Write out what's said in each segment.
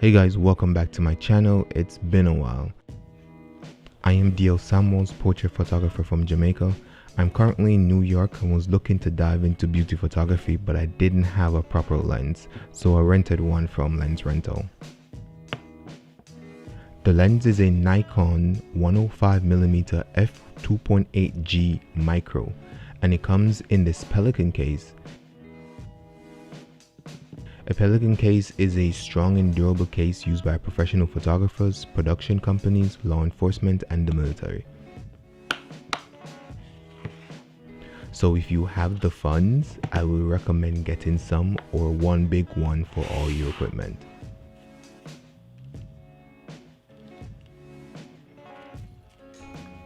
Hey guys, welcome back to my channel. It's been a while. I am DL Samuels, portrait photographer from Jamaica. I'm currently in New York and was looking to dive into beauty photography, but I didn't have a proper lens, so I rented one from LensRental. The lens is a Nikon 105mm f2.8G micro, and it comes in this Pelican case. A Pelican case is a strong and durable case used by professional photographers, production companies, law enforcement, and the military. So if you have the funds, I will recommend getting some or one big one for all your equipment.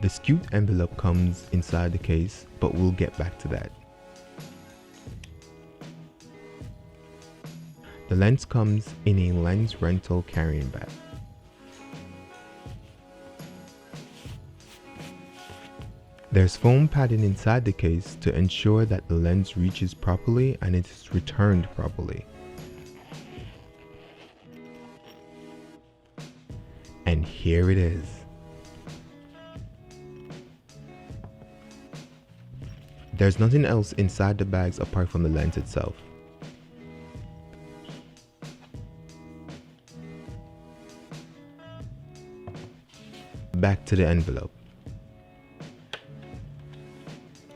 The skewed envelope comes inside the case, but we'll get back to that. The lens comes in a LensRental carrying bag. There's foam padding inside the case to ensure that the lens reaches properly and it is returned properly. And here it is. There's nothing else inside the bags apart from the lens itself. Back to the envelope.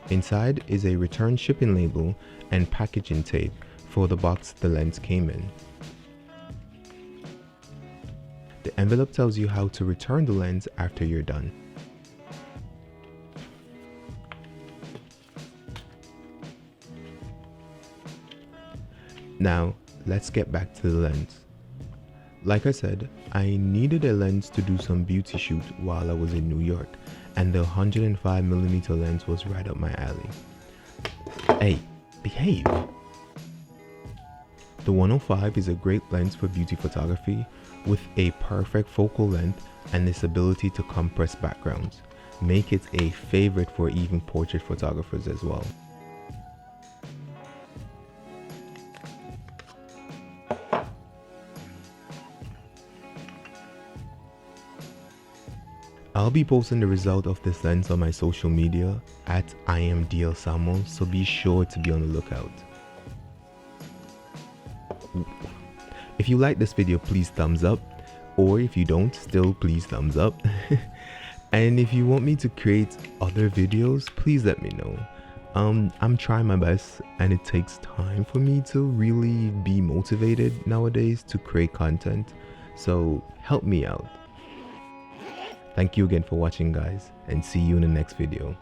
Inside is a return shipping label and packaging tape for the box the lens came in. The envelope tells you how to return the lens after you're done. Now, let's get back to the lens. Like I said, I needed a lens to do some beauty shoot while I was in New York, and the 105mm lens was right up my alley. Hey, behave! The 105 is a great lens for beauty photography with a perfect focal length and its ability to compress backgrounds. Make it a favorite for even portrait photographers as well. I'll be posting the result of this lens on my social media at IamDLSamuel, so be sure to be on the lookout. If you like this video, please thumbs up, or if you don't, still please thumbs up. And if you want me to create other videos, please let me know. I'm trying my best, and it takes time for me to really be motivated nowadays to create content, so help me out. Thank you again for watching, guys, and see you in the next video.